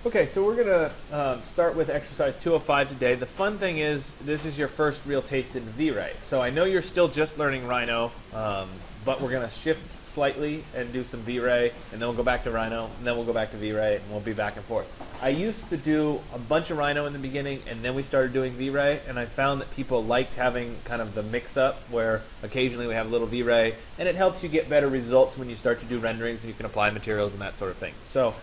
Okay, so we're going to start with exercise 205 today. The fun thing is this is your first real taste in VRay. So I know you're still just learning Rhino, but we're going to shift slightly and do some VRay, and then we'll go back to Rhino, and then we'll go back to VRay, and we'll be back and forth. I used to do a bunch of Rhino in the beginning, and then we started doing VRay, and I found that people liked having kind of the mix-up where occasionally we have a little VRay, and it helps you get better results when you start to do renderings and you can apply materials and that sort of thing. So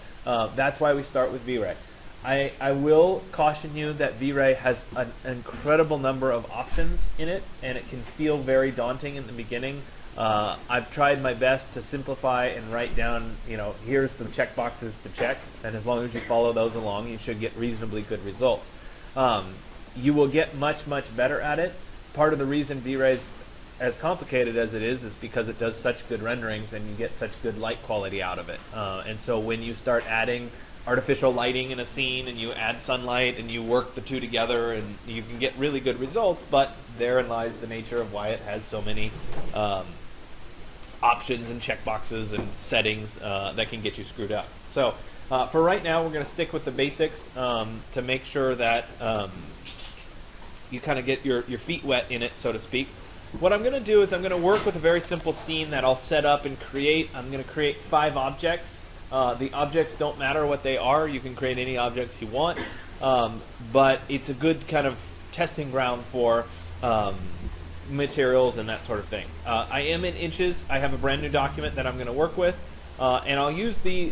that's why we start with VRay. I will caution you that VRay has an incredible number of options in it, and it can feel very daunting in the beginning. I've tried my best to simplify and write down, here's the checkboxes to check, and as long as you follow those along, you should get reasonably good results. You will get much, much better at it. Part of the reason VRay is as complicated as it is because it does such good renderings and you get such good light quality out of it. And so when you start adding artificial lighting in a scene and you add sunlight and you work the two together, and you can get really good results, but therein lies the nature of why it has so many options and checkboxes and settings that can get you screwed up. So for right now, we're going to stick with the basics to make sure that you kind of get your feet wet in it, so to speak. What I'm going to do is I'm going to work with a very simple scene that I'll set up and create. I'm going to create 5 objects. The objects don't matter what they are. You can create any objects you want, but it's a good kind of testing ground for materials and that sort of thing. I am in inches. I have a brand new document that I'm going to work with, and I'll use the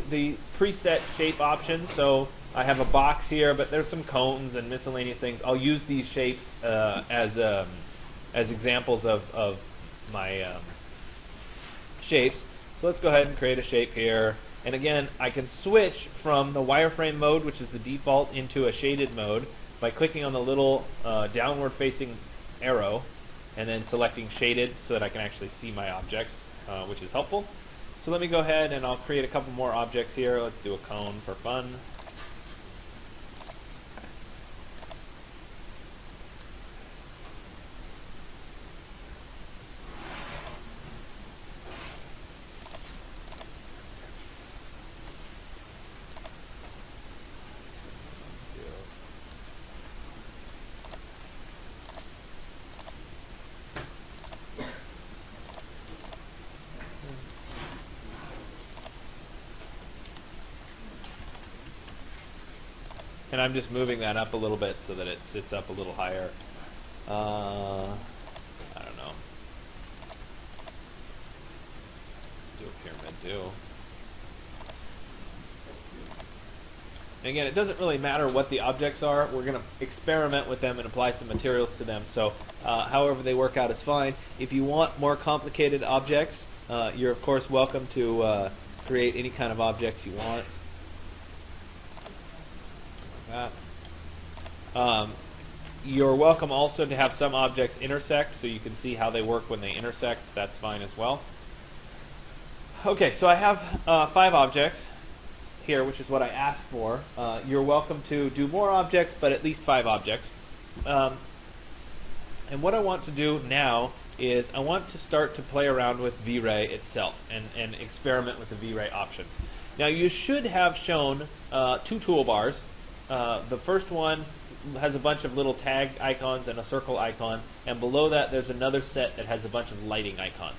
preset shape option. So I have a box here, but there's some cones and miscellaneous things. I'll use these shapes as examples of my shapes. So let's go ahead and create a shape here. And again, I can switch from the wireframe mode, which is the default, into a shaded mode by clicking on the little downward facing arrow and then selecting shaded so that I can actually see my objects, which is helpful. So let me go ahead and I'll create a couple more objects here. Let's do a cone for fun. And I'm just moving that up a little bit so that it sits up a little higher. I don't know. Do a pyramid too. And again, it doesn't really matter what the objects are. We're going to experiment with them and apply some materials to them. So however they work out is fine. If you want more complicated objects, you're of course welcome to create any kind of objects you want. You're welcome also to have some objects intersect so you can see how they work when they intersect. That's fine as well. Okay, so I have 5 objects here, which is what I asked for. You're welcome to do more objects, but at least 5 objects. And what I want to do now is I want to start to play around with VRay itself and experiment with the VRay options. Now you should have shown 2 toolbars. The first one has a bunch of little tag icons and a circle icon, and below that there's another set that has a bunch of lighting icons.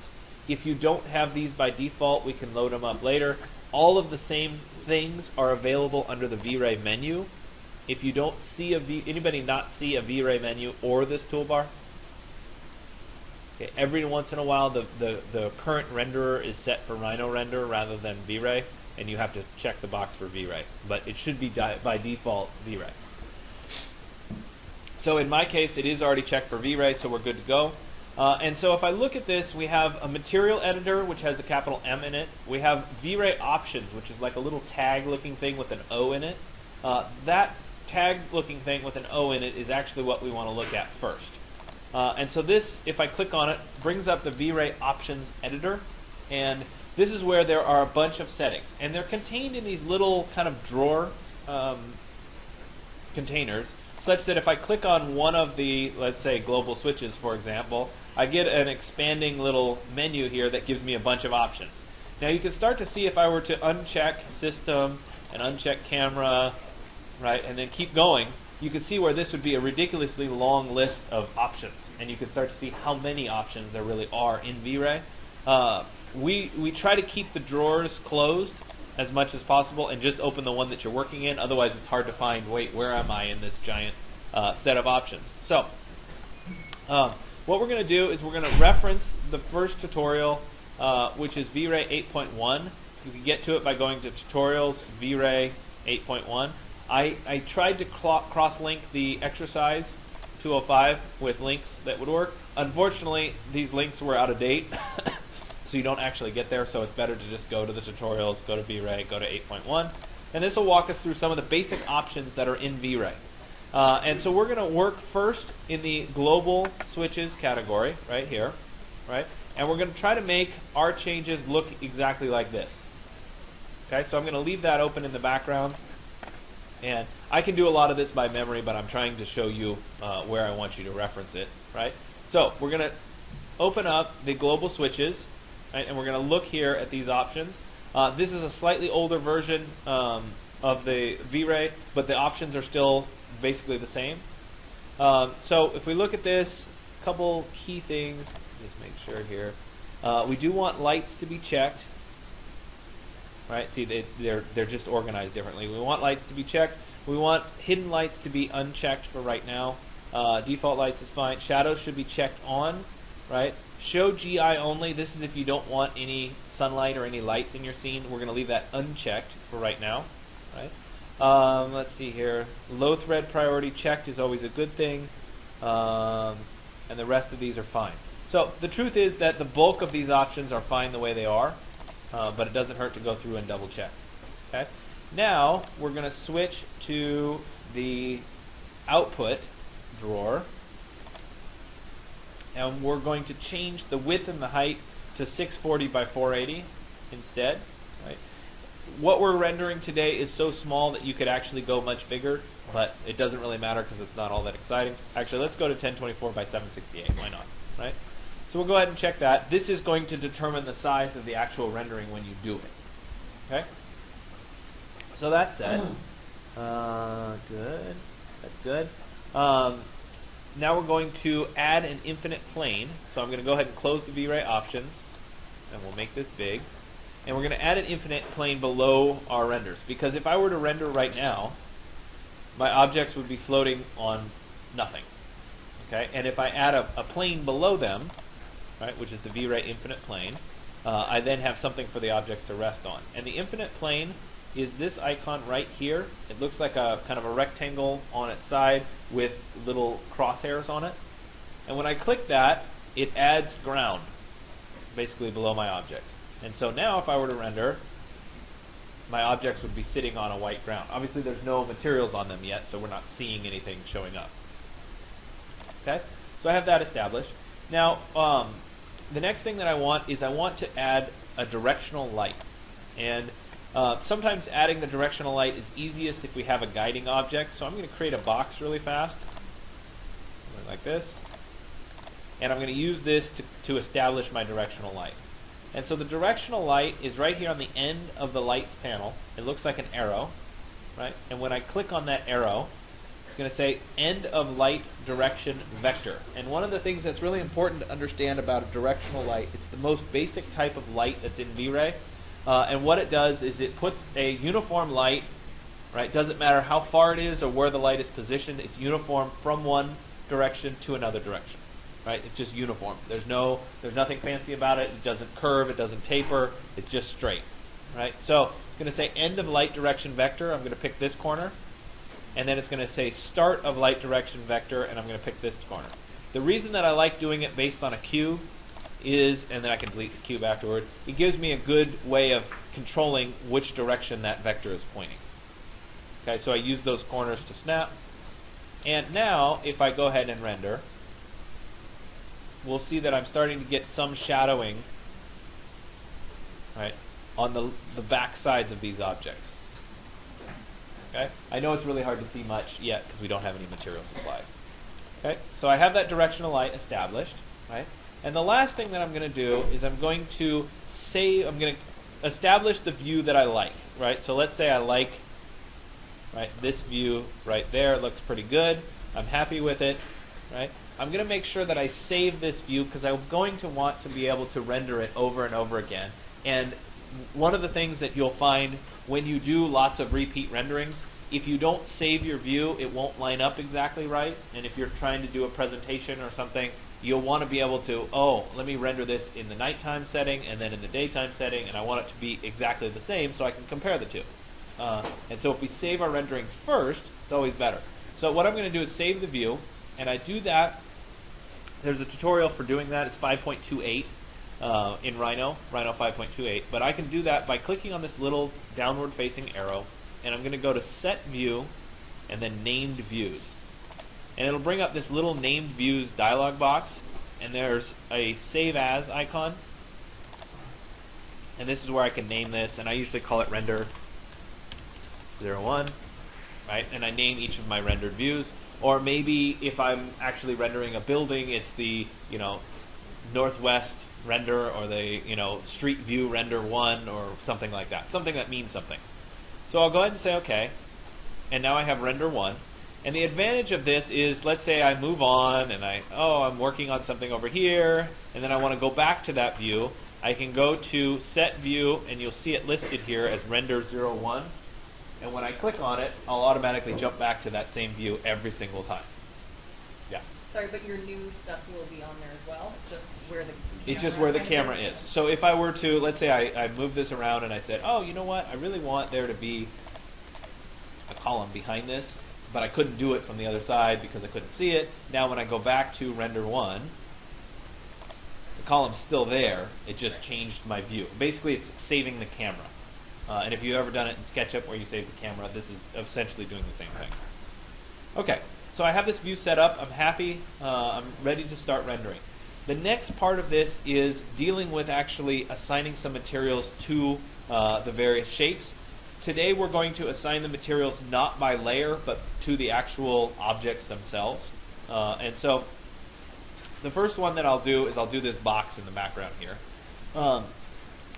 If you don't have these by default, we can load them up later. All of the same things are available under the VRay menu. If you don't see anybody not see a VRay menu or this toolbar? Okay, every once in a while the current renderer is set for Rhino render rather than VRay, and you have to check the box for VRay, but it should be by default VRay. So in my case, it is already checked for VRay, so we're good to go. And so if I look at this, we have a material editor, which has a capital M in it. We have VRay Options, which is like a little tag-looking thing with an O in it. That tag-looking thing with an O in it is actually what we want to look at first. And so this, if I click on it, brings up the VRay Options editor, and this is where there are a bunch of settings, and they're contained in these little kind of drawer containers, such that if I click on one of the, let's say, global switches, for example, I get an expanding little menu here that gives me a bunch of options. Now you can start to see if I were to uncheck System and uncheck Camera right, and then keep going, you can see where this would be a ridiculously long list of options, and you can start to see how many options there really are in VRay. We try to keep the drawers closed as much as possible and just open the one that you're working in. Otherwise, it's hard to find, wait, where am I in this giant set of options? So what we're going to do is we're going to reference the first tutorial, which is VRay 8.1. You can get to it by going to Tutorials, VRay 8.1. I tried to cross-link the exercise 205 with links that would work. Unfortunately, these links were out of date, so you don't actually get there, so it's better to just go to the tutorials, go to VRay, go to 8.1, and this will walk us through some of the basic options that are in VRay. And so we're going to work first in the global switches category, right here, right? And we're going to try to make our changes look exactly like this. Okay, so I'm going to leave that open in the background. And I can do a lot of this by memory, but I'm trying to show you where I want you to reference it, right? So we're going to open up the global switches, right, and we're going to look here at these options. This is a slightly older version of the VRay, but the options are still basically the same. So if we look at this, a couple key things, just make sure here. We do want lights to be checked. Right? See, they're just organized differently. We want lights to be checked. We want hidden lights to be unchecked for right now. Default lights is fine. Shadows should be checked on, right? Show GI only. This is if you don't want any sunlight or any lights in your scene. We're going to leave that unchecked for right now, right? Let's see here. Low thread priority checked is always a good thing, and the rest of these are fine. So the truth is that the bulk of these options are fine the way they are. But it doesn't hurt to go through and double check. Okay. Now we're going to switch to the output drawer, and we're going to change the width and the height to 640 by 480 instead. Right. What we're rendering today is so small that you could actually go much bigger, but it doesn't really matter because it's not all that exciting. Actually, let's go to 1024 by 768. Why not? Right. So we'll go ahead and check that. This is going to determine the size of the actual rendering when you do it. Okay? So that's set. Good. That's good. Now we're going to add an infinite plane. So I'm going to go ahead and close the VRay options, and we'll make this big. And we're going to add an infinite plane below our renders, because if I were to render right now, my objects would be floating on nothing. Okay? And if I add a plane below them, right, which is the VRay infinite plane, I then have something for the objects to rest on. And the infinite plane is this icon right here. It looks like a kind of a rectangle on its side with little crosshairs on it. And when I click that, it adds ground basically below my objects. And so now if I were to render, my objects would be sitting on a white ground. Obviously there's no materials on them yet, so we're not seeing anything showing up. Okay, so I have that established. Now, the next thing that I want is I want to add a directional light. And sometimes adding the directional light is easiest if we have a guiding object. So I'm going to create a box really fast, like this. And I'm going to use this to establish my directional light. And so the directional light is right here on the end of the lights panel. It looks like an arrow, right? And when I click on that arrow, it's going to say end of light direction vector. And one of the things that's really important to understand about a directional light, it's the most basic type of light that's in VRay. And what it does is it puts a uniform light, right? Doesn't matter how far it is or where the light is positioned, it's uniform from one direction to another direction. Right? It's just uniform. There's nothing fancy about it. It doesn't curve, it doesn't taper, it's just straight. Right? So it's going to say end of light direction vector. I'm going to pick this corner. And then it's going to say start of light direction vector, and I'm going to pick this corner. The reason that I like doing it based on a cube is, and then I can delete the cube afterward, it gives me a good way of controlling which direction that vector is pointing. Okay, so I use those corners to snap. And now, if I go ahead and render, we'll see that I'm starting to get some shadowing, right, on the back sides of these objects. Okay? I know it's really hard to see much yet because we don't have any material supplied. Okay? So I have that directional light established, right? And the last thing that I'm going to do is I'm going to establish the view that I like, right? So let's say I like right? This view right there looks pretty good. I'm happy with it, right? I'm going to make sure that I save this view because I'm going to want to be able to render it over and over again. And one of the things that you'll find when you do lots of repeat renderings, if you don't save your view, it won't line up exactly right. And if you're trying to do a presentation or something, you'll want to be able to, oh, let me render this in the nighttime setting and then in the daytime setting, and I want it to be exactly the same so I can compare the two. And so if we save our renderings first, it's always better. So what I'm going to do is save the view, and I do that. There's a tutorial for doing that. It's 5.28 in Rhino 5.28. But I can do that by clicking on this little downward-facing arrow, and I'm going to go to Set View, and then Named Views. And it'll bring up this little Named Views dialog box, and there's a Save As icon. And this is where I can name this, and I usually call it Render 01, right? And I name each of my rendered views. Or maybe if I'm actually rendering a building, it's the, northwest render, or the, street view render 1, or something like that. Something that means something. So I'll go ahead and say OK. And now I have render 1. And the advantage of this is, let's say I move on and I'm working on something over here, and then I want to go back to that view. I can go to Set View, and you'll see it listed here as Render 01. And when I click on it, I'll automatically jump back to that same view every single time. Yeah. Sorry, but your new stuff will be on there as well? It's just where the camera is. So if I were to, let's say I move this around and I said, oh, you know what? I really want there to be a column behind this, but I couldn't do it from the other side because I couldn't see it. Now when I go back to Render 1, the column's still there. It just changed my view. Basically, it's saving the camera. And if you've ever done it in SketchUp where you save the camera, this is essentially doing the same thing. Okay, so I have this view set up. I'm happy. I'm ready to start rendering. The next part of this is dealing with actually assigning some materials to the various shapes. Today we're going to assign the materials not by layer, but to the actual objects themselves. And so the first one that I'll do is I'll do this box in the background here.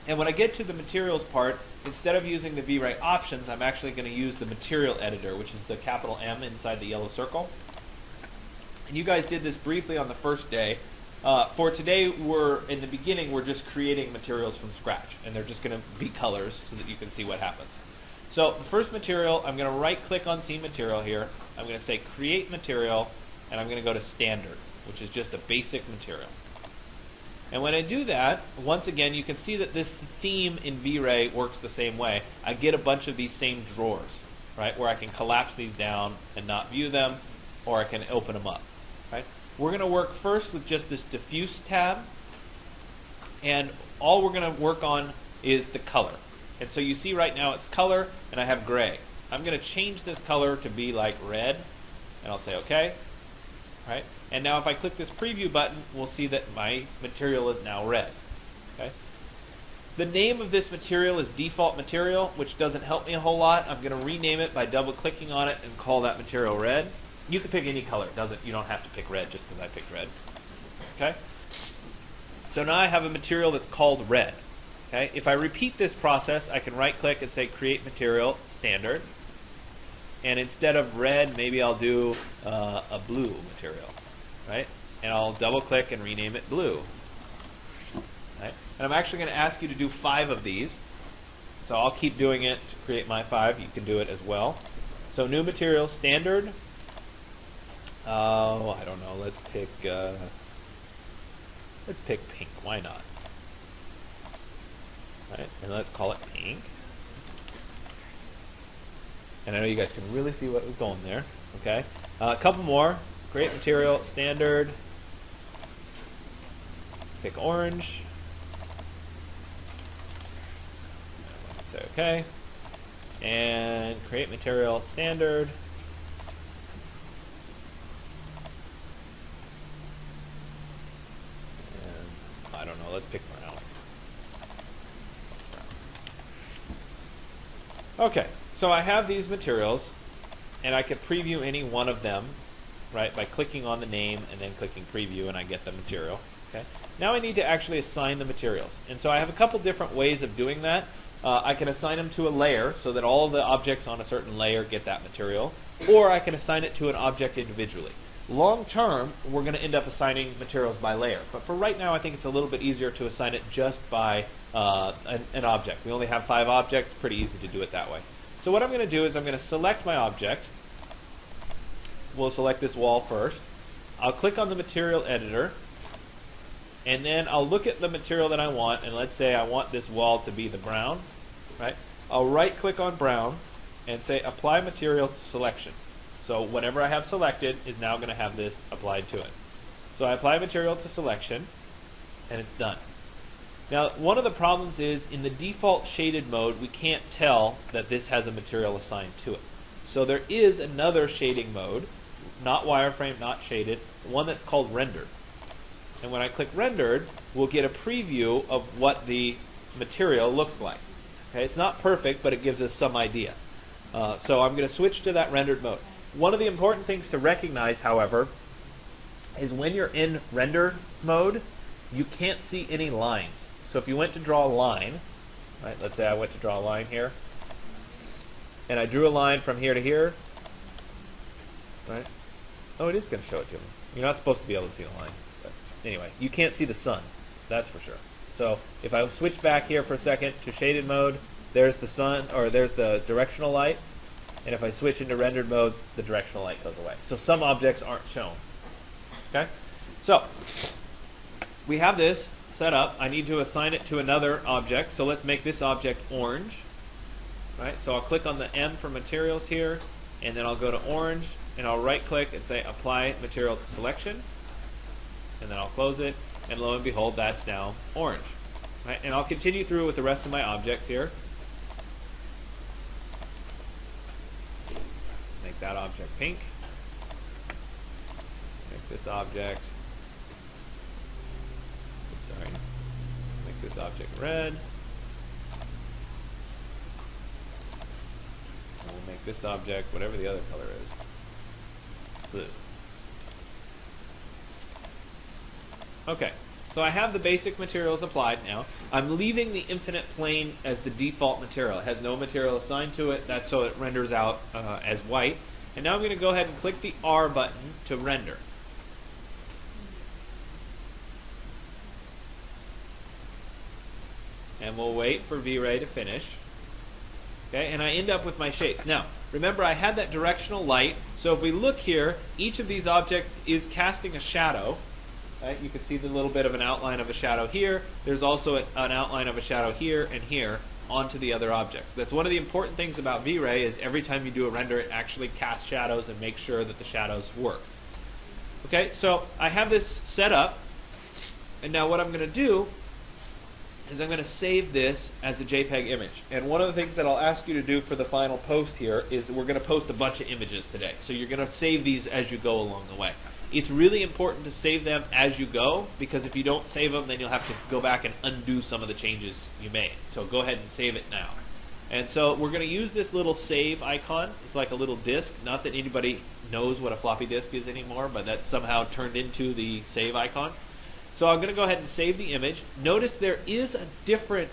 And when I get to the materials part, instead of using the VRay Options, I'm actually going to use the material editor, which is the capital M inside the yellow circle. And you guys did this briefly on the first day. For today, in the beginning, we're just creating materials from scratch, and they're just going to be colors so that you can see what happens. So the first material, I'm going to right-click on Scene Material here. I'm going to say Create Material, and I'm going to go to Standard, which is just a basic material. And when I do that, once again, you can see that this theme in VRay works the same way. I get a bunch of these same drawers, right, where I can collapse these down and not view them, or I can open them up, right? We're going to work first with just this Diffuse tab, and all we're going to work on is the color. And so you see right now it's color, and I have gray. I'm going to change this color to be like red, and I'll say OK, right? And now if I click this preview button, we'll see that my material is now red. Okay? The name of this material is Default Material, which doesn't help me a whole lot. I'm going to rename it by double-clicking on it and call that material red. You can pick any color. You don't have to pick red just because I picked red. Okay? So now I have a material that's called red. Okay? If I repeat this process, I can right-click and say Create Material, Standard. And instead of red, maybe I'll do a blue material. Right? And I'll double click and rename it blue. Right? And I'm actually going to ask you to do 5 of these. So I'll keep doing it to create my 5. You can do it as well. So new material, standard. I don't know. Let's pick pink. Why not? Right? And let's call it pink. And I know you guys can really see what was going there. Okay? A couple more. Create material, standard, pick orange, say OK, and create material, standard, and I don't know, let's pick brown. OK, so I have these materials, and I can preview any one of them, right, by clicking on the name and then clicking preview, and I get the material. Okay. Now I need to actually assign the materials. And so I have a couple different ways of doing that. I can assign them to a layer so that all the objects on a certain layer get that material, or I can assign it to an object individually. Long term, we're going to end up assigning materials by layer, but for right now I think it's a little bit easier to assign it just by an object. We only have 5 objects, pretty easy to do it that way. So what I'm going to do is I'm going to select my object. We'll select this wall first. I'll click on the material editor, and then I'll look at the material that I want, and let's say I want this wall to be the brown, right? I'll right click on brown and say apply material to selection. So whatever I have selected is now going to have this applied to it. So I apply material to selection, and it's done. Now one of the problems is in the default shaded mode we can't tell that this has a material assigned to it. So there is another shading mode, not wireframe, not shaded, one that's called rendered. And when I click rendered, we'll get a preview of what the material looks like. Okay, it's not perfect, but it gives us some idea. So I'm going to switch to that rendered mode. One of the important things to recognize, however, is when you're in render mode, you can't see any lines. So if you went to draw a line, right, let's say I went to draw a line here, and I drew a line from here to here, right? Oh, it is going to show it to me. You're not supposed to be able to see the line. But anyway, you can't see the sun, that's for sure. So if I switch back here for a second to shaded mode, there's the sun, or there's the directional light. And if I switch into rendered mode, the directional light goes away. So some objects aren't shown. Okay? So we have this set up. I need to assign it to another object. So let's make this object orange. Right? So I'll click on the M for materials here, and then I'll go to orange, and I'll right click and say apply material to selection. And then I'll close it, and lo and behold, that's now orange. Right? And I'll continue through with the rest of my objects here. Make that object pink. Make this object, sorry, make this object red. And we'll make this object, whatever the other color is, blue. Okay, so I have the basic materials applied now. I'm leaving the infinite plane as the default material. It has no material assigned to it. That's so it renders out as white. And now I'm going to go ahead and click the R button to render. And we'll wait for VRay to finish. Okay, and I end up with my shapes. Now, remember I had that directional light. So if we look here, each of these objects is casting a shadow. Right? You can see the little bit of an outline of a shadow here. There's also an outline of a shadow here and here onto the other objects. That's one of the important things about VRay is every time you do a render, it actually casts shadows and makes sure that the shadows work. Okay, so I have this set up, and now what I'm going to do is I'm going to save this as a JPEG image. And one of the things that I'll ask you to do for the final post here is we're going to post a bunch of images today. So you're going to save these as you go along the way. It's really important to save them as you go, because if you don't save them, then you'll have to go back and undo some of the changes you made. So go ahead and save it now. And so we're going to use this little save icon. It's like a little disk. Not that anybody knows what a floppy disk is anymore, but that's somehow turned into the save icon. So I'm going to go ahead and save the image. Notice there is a different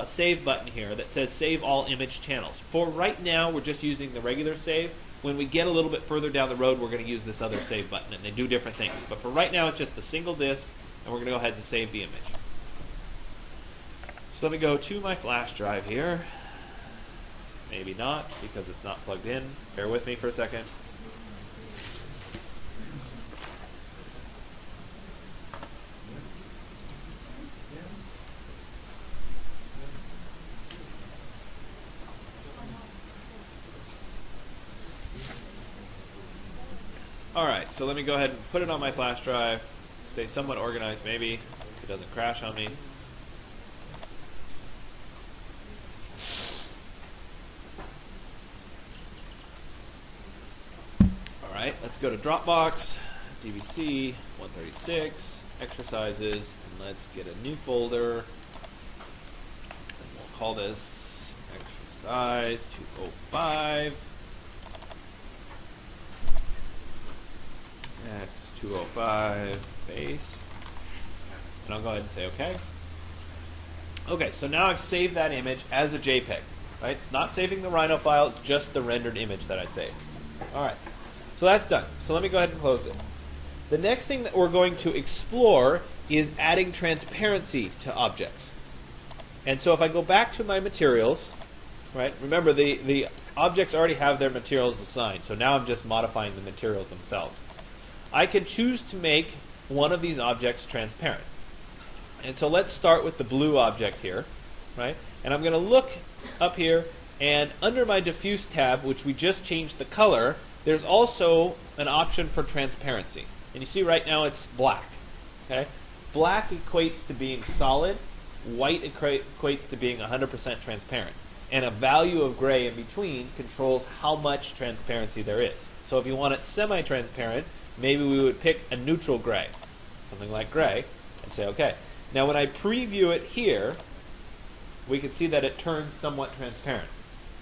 save button here that says save all image channels. For right now, we're just using the regular save. When we get a little bit further down the road, we're going to use this other save button, and they do different things. But for right now, it's just a single disk, and we're going to go ahead and save the image. So let me go to my flash drive here. Maybe not, because it's not plugged in. Bear with me for a second. Alright, so let me go ahead and put it on my flash drive, stay somewhat organized maybe, if it doesn't crash on me. Alright, let's go to Dropbox, DVC, 136, exercises, and let's get a new folder. And we'll call this exercise 205. X205 base. And I'll go ahead and say OK. Okay, so now I've saved that image as a JPEG. Right? It's not saving the Rhino file, it's just the rendered image that I saved. All right, so that's done. So let me go ahead and close this. The next thing that we're going to explore is adding transparency to objects. And so if I go back to my materials, right? Remember, the objects already have their materials assigned, so now I'm just modifying the materials themselves. I can choose to make one of these objects transparent. And so let's start with the blue object here, right? And I'm going to look up here, and under my diffuse tab, which we just changed the color, there's also an option for transparency. And you see right now it's black. Okay? Black equates to being solid, white equates to being 100% transparent. And a value of gray in between controls how much transparency there is. So if you want it semi-transparent, maybe we would pick a neutral gray, something like gray, and say OK. Now when I preview it here, we can see that it turns somewhat transparent.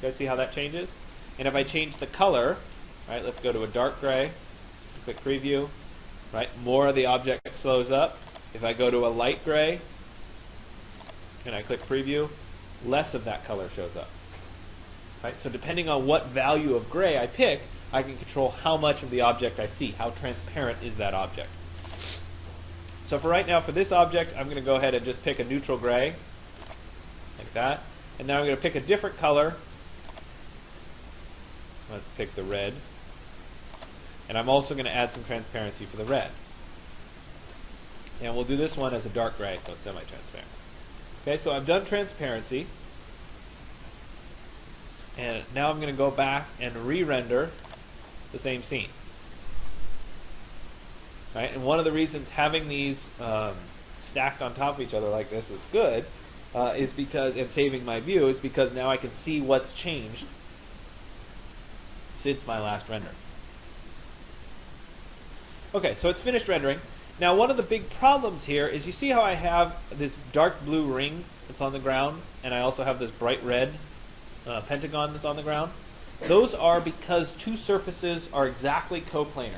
You guys see how that changes? And if I change the color, right, let's go to a dark gray, click preview, right, more of the object slows up. If I go to a light gray, and I click preview, less of that color shows up. Right? So depending on what value of gray I pick, I can control how much of the object I see, how transparent is that object. So for right now, for this object, I'm going to go ahead and just pick a neutral gray, like that. And now I'm going to pick a different color. Let's pick the red. And I'm also going to add some transparency for the red. And we'll do this one as a dark gray, so it's semi-transparent. Okay, so I've done transparency. And now I'm going to go back and re-render the same scene. Right? And one of the reasons having these stacked on top of each other like this is good is because, and saving my view, is because now I can see what's changed since my last render. Okay, so it's finished rendering. Now one of the big problems here is you see how I have this dark blue ring that's on the ground, and I also have this bright red pentagon that's on the ground? Those are because two surfaces are exactly coplanar.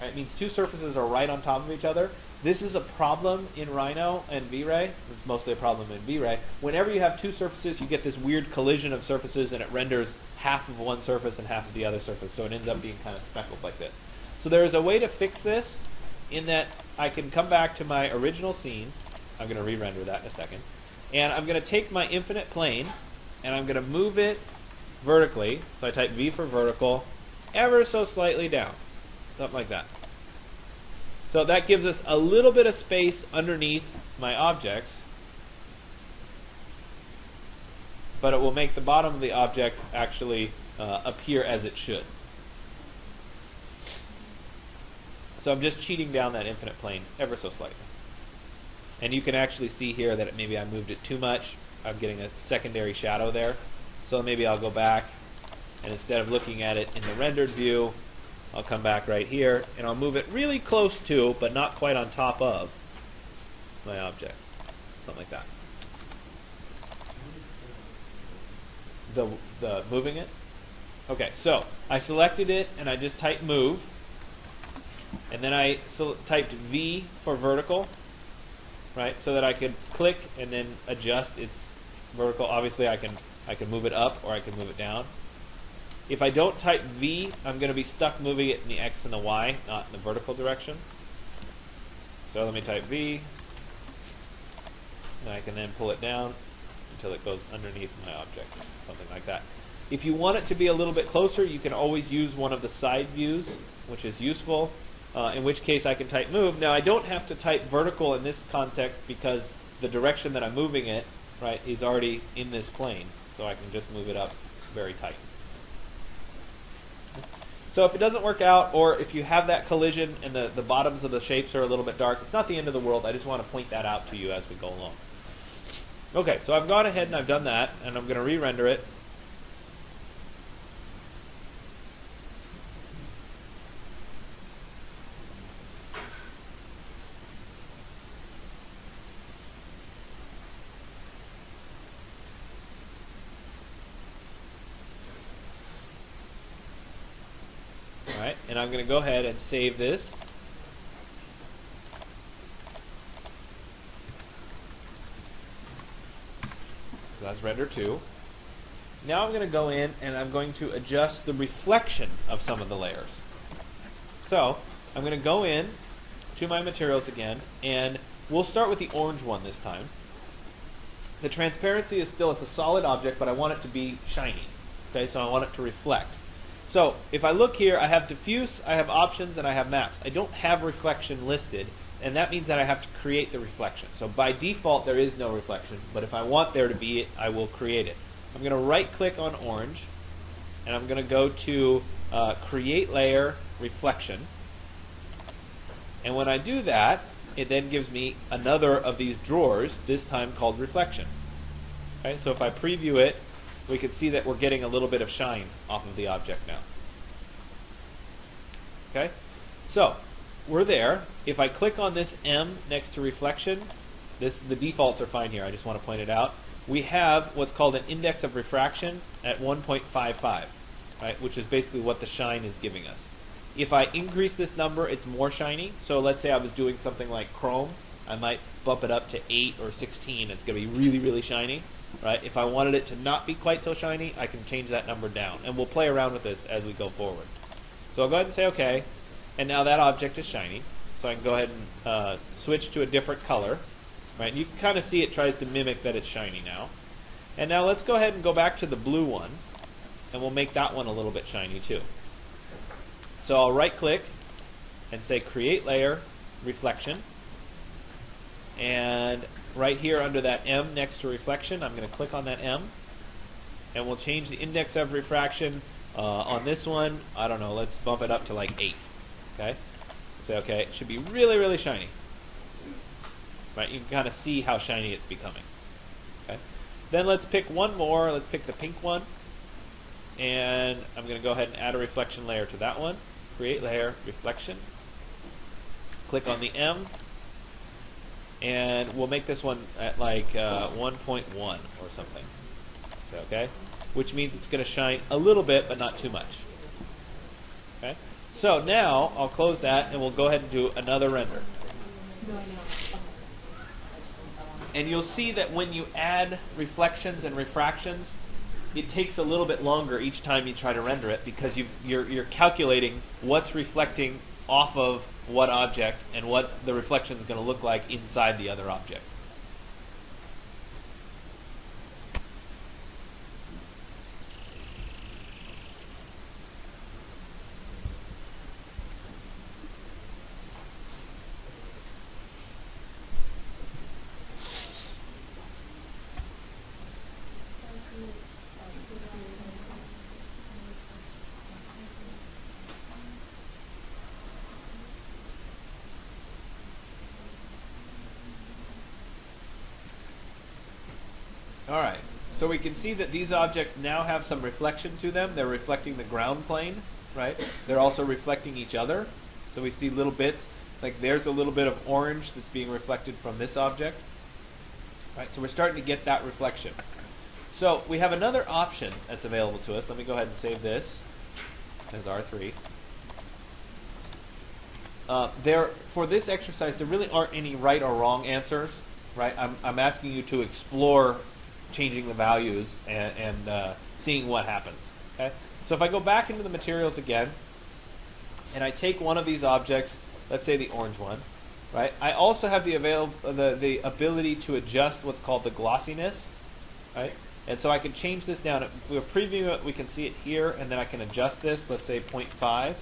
Right? It means two surfaces are right on top of each other. This is a problem in Rhino and VRay. It's mostly a problem in VRay. Whenever you have two surfaces, you get this weird collision of surfaces, and it renders half of one surface and half of the other surface, so it ends up being kind of speckled like this. So there is a way to fix this in that I can come back to my original scene. I'm going to re-render that in a second. And I'm going to take my infinite plane, and I'm going to move it vertically. So I type V for vertical, ever so slightly down. Something like that. So that gives us a little bit of space underneath my objects, but it will make the bottom of the object actually appear as it should. So I'm just cheating down that infinite plane ever so slightly. And you can actually see here that maybe I moved it too much. I'm getting a secondary shadow there. So maybe I'll go back, and instead of looking at it in the rendered view, I'll come back right here, and I'll move it really close to, but not quite on top of, my object. Something like that. The moving it? Okay, so I selected it, and I just typed move. And then I typed V for vertical, right? So that I could click and then adjust its vertical. Obviously, I can move it up or I can move it down. If I don't type V, I'm going to be stuck moving it in the X and the Y, not in the vertical direction. So let me type V, and I can then pull it down until it goes underneath my object, something like that. If you want it to be a little bit closer, you can always use one of the side views, which is useful. In which case I can type move. Now I don't have to type vertical in this context because the direction that I'm moving it, right, is already in this plane. So I can just move it up very tight. So if it doesn't work out, or if you have that collision and the bottoms of the shapes are a little bit dark, it's not the end of the world. I just want to point that out to you as we go along. Okay, so I've gone ahead and I've done that, and I'm going to re-render it. Alright, and I'm going to go ahead and save this. So that's render 2. Now I'm going to go in and I'm going to adjust the reflection of some of the layers. So I'm going to go in to my materials again, and we'll start with the orange one this time. The transparency is still, it's a solid object, but I want it to be shiny. Okay, so I want it to reflect. So if I look here, I have diffuse, I have options, and I have maps. I don't have reflection listed, and that means that I have to create the reflection. So by default, there is no reflection, but if I want there to be it, I will create it. I'm going to right-click on orange, and I'm going to go to Create Layer Reflection. And when I do that, it then gives me another of these drawers, this time called Reflection. Okay, so if I preview it, we can see that we're getting a little bit of shine off of the object now. Okay, so we're there. If I click on this M next to reflection, the defaults are fine here. I just want to point it out. We have what's called an index of refraction at 1.55, right, which is basically what the shine is giving us. If I increase this number, it's more shiny. So let's say I was doing something like chrome. I might bump it up to 8 or 16. It's going to be really, really shiny. Right? If I wanted it to not be quite so shiny, I can change that number down. And we'll play around with this as we go forward. So I'll go ahead and say OK. And now that object is shiny. So I can go ahead and switch to a different color. Right? And you can kind of see it tries to mimic that it's shiny now. And now let's go ahead and go back to the blue one. And we'll make that one a little bit shiny too. So I'll right-click and say Create Layer Reflection. And right here under that M next to reflection, I'm going to click on that M. And we'll change the index of refraction on this one. I don't know, let's bump it up to like 8. Okay? Say, okay, it should be really, really shiny. Right? You can kind of see how shiny it's becoming. Okay? Then let's pick one more. Let's pick the pink one. And I'm going to go ahead and add a reflection layer to that one. Create Layer Reflection. Click on the M. And we'll make this one at like 1.1 or something. So, okay? Which means it's going to shine a little bit, but not too much. Okay? So now I'll close that, and we'll go ahead and do another render. And you'll see that when you add reflections and refractions, it takes a little bit longer each time you try to render it because you're calculating what's reflecting off of what object and what the reflection is going to look like inside the other object. Alright, so we can see that these objects now have some reflection to them. They're reflecting the ground plane, right? They're also reflecting each other. So we see little bits, like there's a little bit of orange that's being reflected from this object. Right, so we're starting to get that reflection. So we have another option that's available to us. Let me go ahead and save this as R3. For this exercise, there really aren't any right or wrong answers. Right? I'm asking you to explore changing the values and seeing what happens. Okay? So if I go back into the materials again, and I take one of these objects, let's say the orange one, right? I also have the ability to adjust what's called the glossiness, right? And so I can change this down. If we're previewing it, we can see it here, and then I can adjust this, let's say 0.5,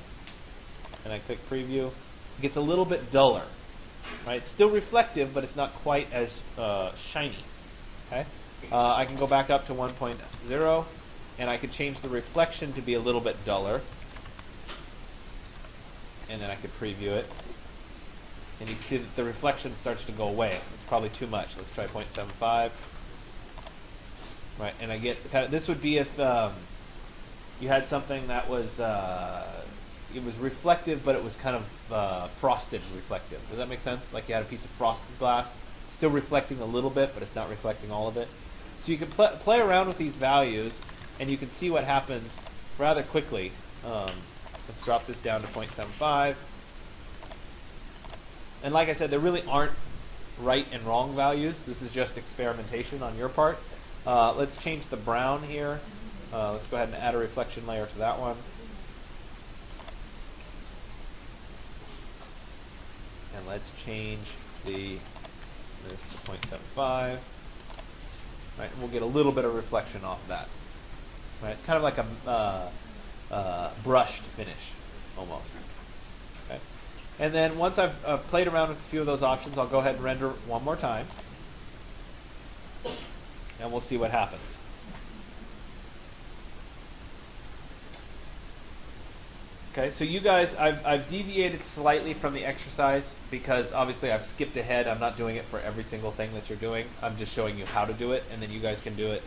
and I click preview. It gets a little bit duller, right? It's still reflective, but it's not quite as shiny. Okay? I can go back up to 1.0, and I can change the reflection to be a little bit duller. And then I could preview it. And you can see that the reflection starts to go away. It's probably too much. Let's try 0.75. Right, and I get kind of, this would be if you had something that was it was reflective, but it was kind of frosted reflective. Does that make sense? Like you had a piece of frosted glass. It's still reflecting a little bit, but it's not reflecting all of it. So you can play around with these values, and you can see what happens rather quickly. Let's drop this down to 0.75. And like I said, there really aren't right and wrong values. This is just experimentation on your part. Let's change the brown here. Let's go ahead and add a reflection layer to that one. And let's change this to 0.75. Right, and we'll get a little bit of reflection off that. Right, it's kind of like a brushed finish, almost. Okay, and then once I've played around with a few of those options, I'll go ahead and render one more time, and we'll see what happens. Okay, so you guys, I've deviated slightly from the exercise because obviously I've skipped ahead. I'm not doing it for every single thing that you're doing. I'm just showing you how to do it, and then you guys can do it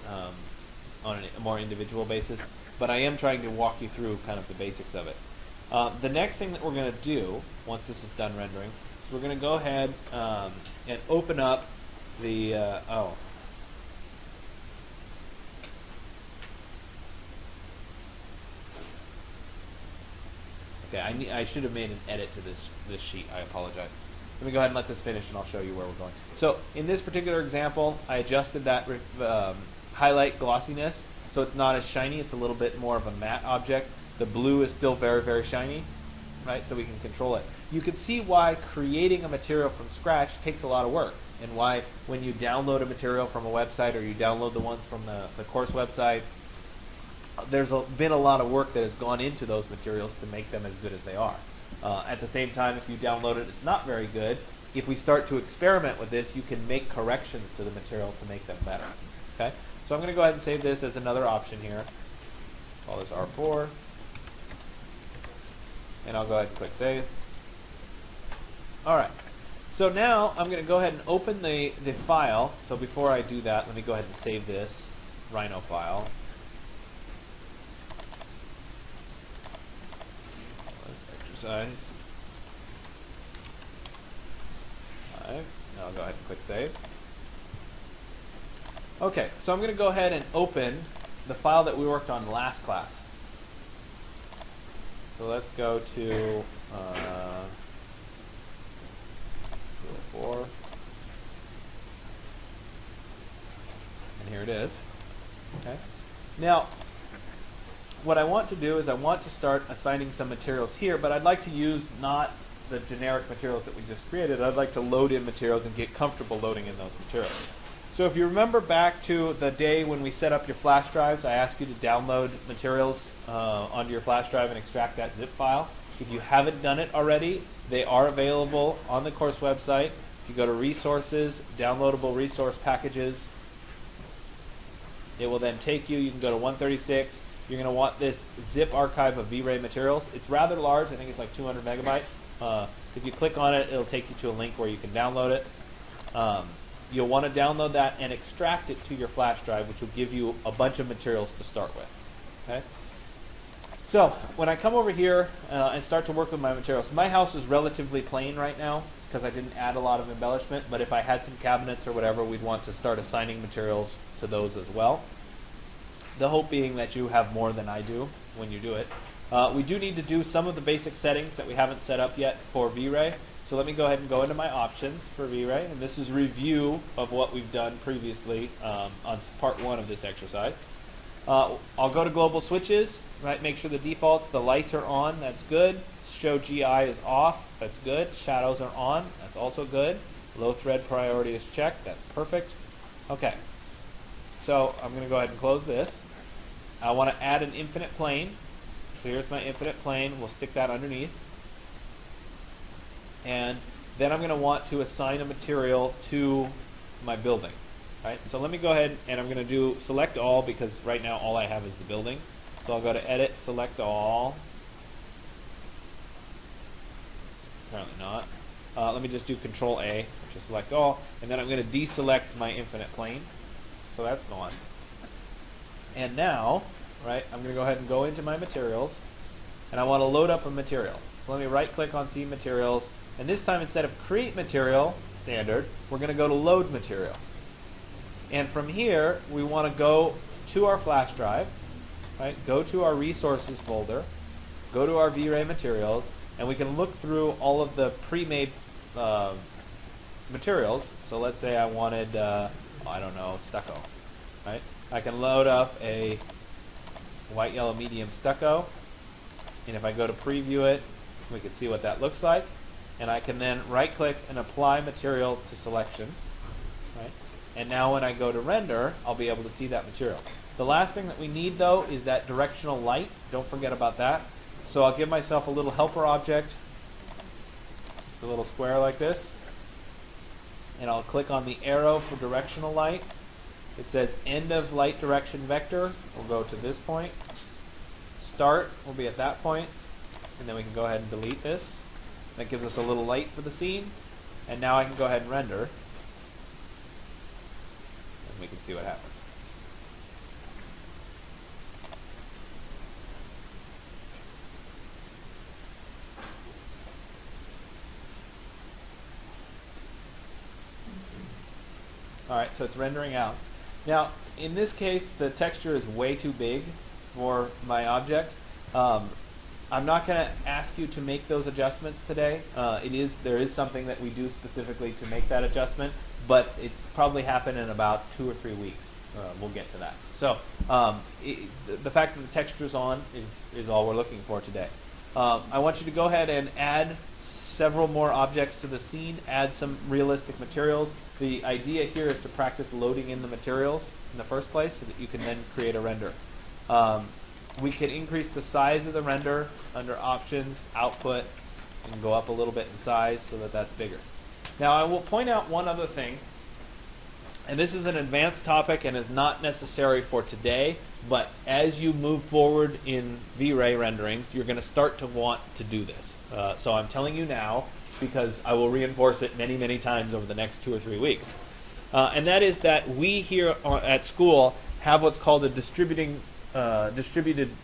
on a more individual basis. But I am trying to walk you through kind of the basics of it. The next thing that we're going to do, once this is done rendering, is we're going to go ahead and open up the, Okay, I should have made an edit to this sheet. I apologize. Let me go ahead and let this finish, and I'll show you where we're going. So in this particular example, I adjusted that highlight glossiness, so it's not as shiny. It's a little bit more of a matte object. The blue is still very, very shiny, right? So we can control it. You can see why creating a material from scratch takes a lot of work, and why when you download a material from a website or you download the ones from the course website, there's been a lot of work that has gone into those materials to make them as good as they are. At the same time, if you download it, it's not very good. If we start to experiment with this, you can make corrections to the material to make them better. Okay, so I'm going to go ahead and save this as another option here. Call this R4, and I'll go ahead and click Save. All right, so now I'm going to go ahead and open the file. So before I do that, let me go ahead and save this Rhino file. Exercise 5. Now I'll go ahead and click Save. Okay, so I'm going to go ahead and open the file that we worked on last class. So let's go to 4. And here it is. Okay. Now, what I want to do is I want to start assigning some materials here, but I'd like to use not the generic materials that we just created. I'd like to load in materials and get comfortable loading in those materials. So if you remember back to the day when we set up your flash drives, I asked you to download materials onto your flash drive and extract that zip file. If you haven't done it already, they are available on the course website. If you go to Resources, Downloadable Resource Packages, it will then take you can go to 136. You're going to want this zip archive of VRay materials. It's rather large. I think it's like 200 megabytes. If you click on it, it'll take you to a link where you can download it. You'll want to download that and extract it to your flash drive, which will give you a bunch of materials to start with. Okay. So when I come over here and start to work with my materials, my house is relatively plain right now because I didn't add a lot of embellishment. But if I had some cabinets or whatever, we'd want to start assigning materials to those as well. The hope being that you have more than I do when you do it. We do need to do some of the basic settings that we haven't set up yet for VRay. So let me go ahead and go into my options for VRay. And this is review of what we've done previously on part 1 of this exercise. I'll go to global switches, right? Make sure the defaults, the lights are on. That's good. Show GI is off. That's good. Shadows are on. That's also good. Low thread priority is checked. That's perfect. Okay. So I'm going to go ahead and close this. I want to add an infinite plane. So here's my infinite plane. We'll stick that underneath. And then I'm going to want to assign a material to my building. Right? So let me go ahead and I'm going to do select all because right now all I have is the building. So I'll go to edit, select all. Apparently not. Let me just do Control A, which is select all. And then I'm going to deselect my infinite plane. So that's gone. And now, right, I'm going to go ahead and go into my materials. And I want to load up a material. So let me right click on C materials. And this time instead of create material, standard, we're going to go to load material. And from here, we want to go to our flash drive, right? Go to our resources folder, go to our VRay materials, and we can look through all of the pre-made materials. So let's say I wanted, I don't know, stucco. right? I can load up a white, yellow, medium stucco, and if I go to preview it, we can see what that looks like. And I can then right-click and apply material to selection, right? And now when I go to render, I'll be able to see that material. The last thing that we need, though, is that directional light. Don't forget about that. So I'll give myself a little helper object, just a little square like this, and I'll click on the arrow for directional light. It says end of light direction vector. We'll go to this point. Start will be at that point, and then we can go ahead and delete this. That gives us a little light for the scene, and now I can go ahead and render, and we can see what happens. Alright, so it's rendering out. Now, in this case, the texture is way too big for my object. I'm not going to ask you to make those adjustments today. There is something that we do specifically to make that adjustment, but it's probably happen in about 2 or 3 weeks. We'll get to that. So the fact that the texture's on is all we're looking for today. I want you to go ahead and add several more objects to the scene, add some realistic materials. The idea here is to practice loading in the materials in the first place so that you can then create a render. We can increase the size of the render under options, output, and go up a little bit in size so that that's bigger. Now I will point out one other thing, and this is an advanced topic and is not necessary for today, but as you move forward in VRay renderings, you're going to start to want to do this. So I'm telling you now because I will reinforce it many, many times over the next 2 or 3 weeks. And that is that we here at school have what's called a distributed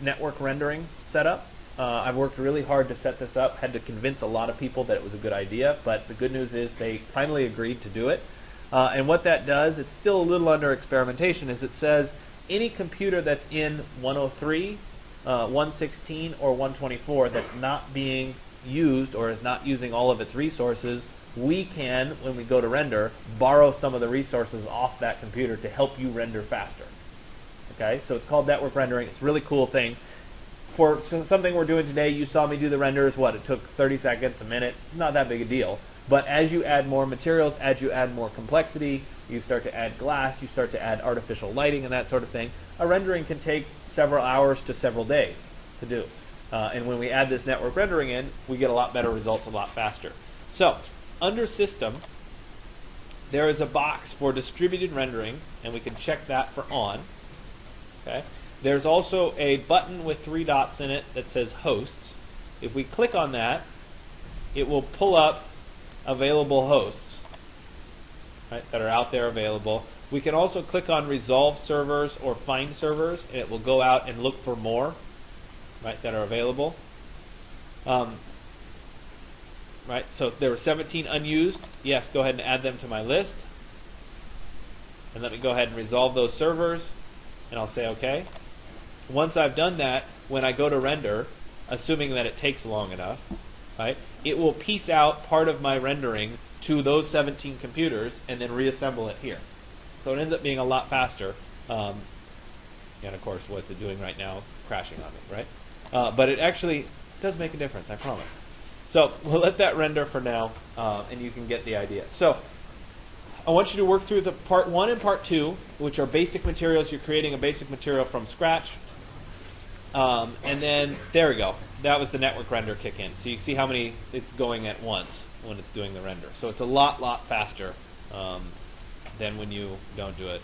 network rendering setup. I've worked really hard to set this up, had to convince a lot of people that it was a good idea, but the good news is they finally agreed to do it. And what that does, it's still a little under experimentation, is it says any computer that's in 103, 116, or 124 that's not being used or is not using all of its resources, we can, when we go to render, borrow some of the resources off that computer to help you render faster. Okay, so it's called network rendering. It's a really cool thing. For something we're doing today, you saw me do the renders, it took 30 seconds, a minute, not that big a deal. But as you add more materials, as you add more complexity, you start to add glass, you start to add artificial lighting and that sort of thing, a rendering can take several hours to several days to do. And when we add this network rendering in, we get a lot better results a lot faster. So, under System, there is a box for distributed rendering, and we can check that for on. Okay. There's also a button with 3 dots in it that says Hosts. If we click on that, it will pull up available hosts, right, that are out there available. We can also click on Resolve Servers or Find Servers, and it will go out and look for more, right, that are available. Right, so there were 17 unused. Yes, go ahead and add them to my list. And let me go ahead and resolve those servers, and I'll say OK. Once I've done that, when I go to render, assuming that it takes long enough, right, it will piece out part of my rendering to those 17 computers and then reassemble it here. So it ends up being a lot faster. And of course, what's it doing right now? Crashing on me, right? But it actually does make a difference, I promise. So we'll let that render for now, and you can get the idea. So I want you to work through the part 1 and part 2, which are basic materials. You're creating a basic material from scratch. And then, there we go. That was the network render kick in. So you can see how many it's going at once when it's doing the render. So it's a lot faster than when you don't do it.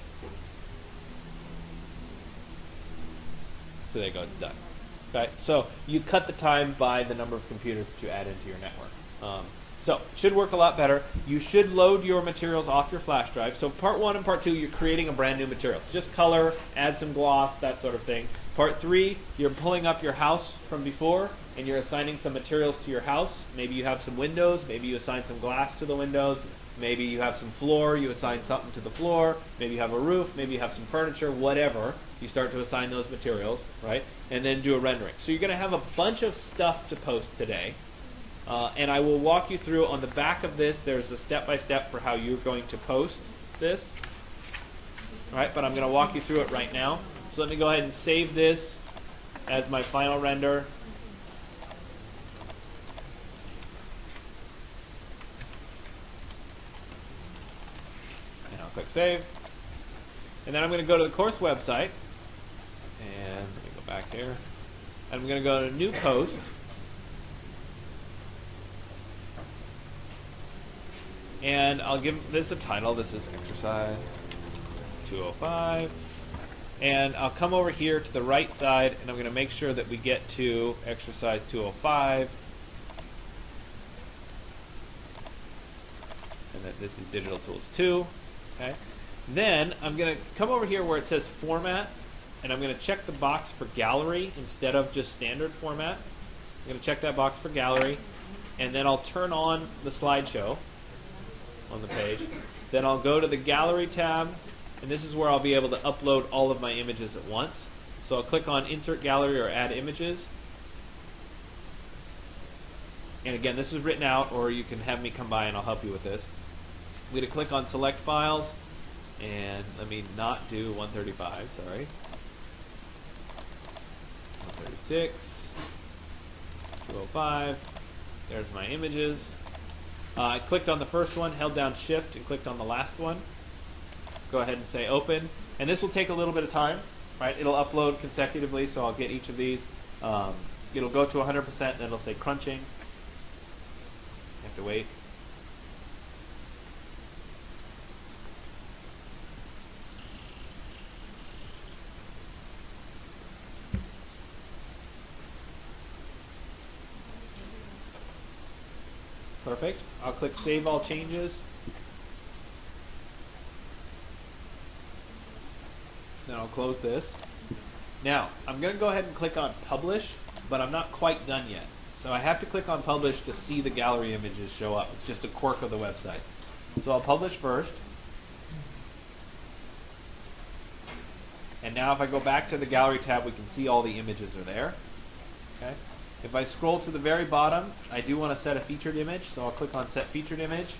So there you go, it's done. Okay, so you cut the time by the number of computers that you add into your network. So it should work a lot better. You should load your materials off your flash drive. So part 1 and part 2, you're creating a brand new material. It's just color, add some gloss, that sort of thing. Part 3, you're pulling up your house from before, and you're assigning some materials to your house. Maybe you have some windows, maybe you assign some glass to the windows, maybe you have some floor, you assign something to the floor, maybe you have a roof, maybe you have some furniture, whatever. You start to assign those materials, right? And then do a rendering. So you're going to have a bunch of stuff to post today. And I will walk you through, on the back of this, there's a step-by-step for how you're going to post this. All right, but I'm going to walk you through it right now. So let me go ahead and save this as my final render. And I'll click save. And then I'm going to go to the course website. And let me go back here. I'm going to go to new post. And I'll give this a title. This is exercise 205. And I'll come over here to the right side, and I'm going to make sure that we get to exercise 205. And that this is Digital Tools 2. Okay. Then I'm going to come over here where it says Format, and I'm going to check the box for Gallery instead of just Standard Format. I'm going to check that box for Gallery, and then I'll turn on the slideshow on the page. Then I'll go to the Gallery tab, and this is where I'll be able to upload all of my images at once. So I'll click on Insert Gallery or Add Images. And again, this is written out, or you can have me come by and I'll help you with this. I'm going to click on Select Files, and let me not do 135, sorry. 136, 205, there's my images. I clicked on the first one, held down Shift, and clicked on the last one. Go ahead and say Open. And this will take a little bit of time, right? It'll upload consecutively, so I'll get each of these. It'll go to 100%, and it'll say crunching. You have to wait. Perfect. I'll click Save All Changes. Then I'll close this. Now, I'm going to go ahead and click on Publish, but I'm not quite done yet. So I have to click on Publish to see the gallery images show up. It's just a quirk of the website. So I'll publish first. And now if I go back to the Gallery tab, we can see all the images are there. Okay. If I scroll to the very bottom, I do want to set a featured image, so I'll click on Set Featured Image.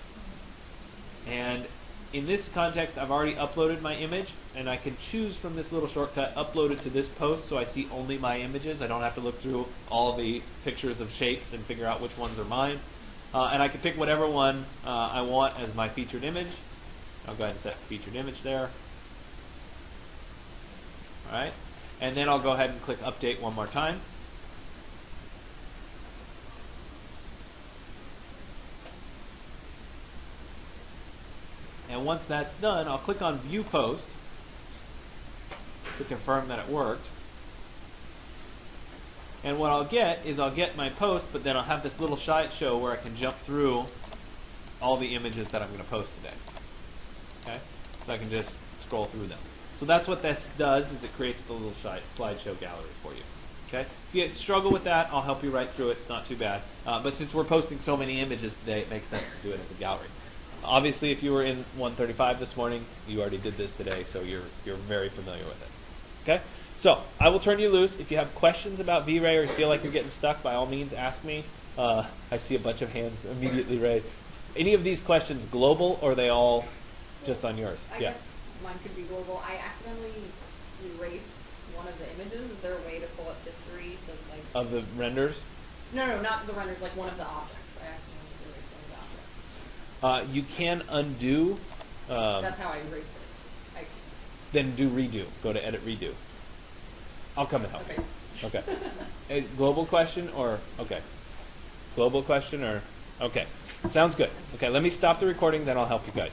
And in this context, I've already uploaded my image, and I can choose from this little shortcut, upload it to this post, so I see only my images. I don't have to look through all the pictures of shapes and figure out which ones are mine. And I can pick whatever one I want as my featured image. I'll go ahead and set featured image there. All right, and then I'll go ahead and click Update one more time. And once that's done, I'll click on View Post to confirm that it worked. And what I'll get is I'll get my post, but then I'll have this little slideshow where I can jump through all the images that I'm going to post today. Okay, so I can just scroll through them. So that's what this does, is it creates the little slideshow gallery for you. Okay, if you struggle with that, I'll help you right through it. It's not too bad. But since we're posting so many images today, it makes sense to do it as a gallery. Obviously, if you were in 135 this morning, you already did this today, so you're very familiar with it. Okay, so I will turn you loose. If you have questions about VRay or you feel like you're getting stuck, by all means, ask me. I see a bunch of hands immediately raised. Any of these questions global, or are they all just on yours? I guess mine could be global. I accidentally erased one of the images. Is there a way to pull up history to like? Of the renders? No, not the renders. Like one of the objects. I accidentally erased one of the objects. You can undo. That's how I erased it. Then do redo. Go to Edit Redo. I'll come and help Okay. you. Okay. A global question or okay? Global question or okay? Sounds good. Okay, let me stop the recording. Then I'll help you guys.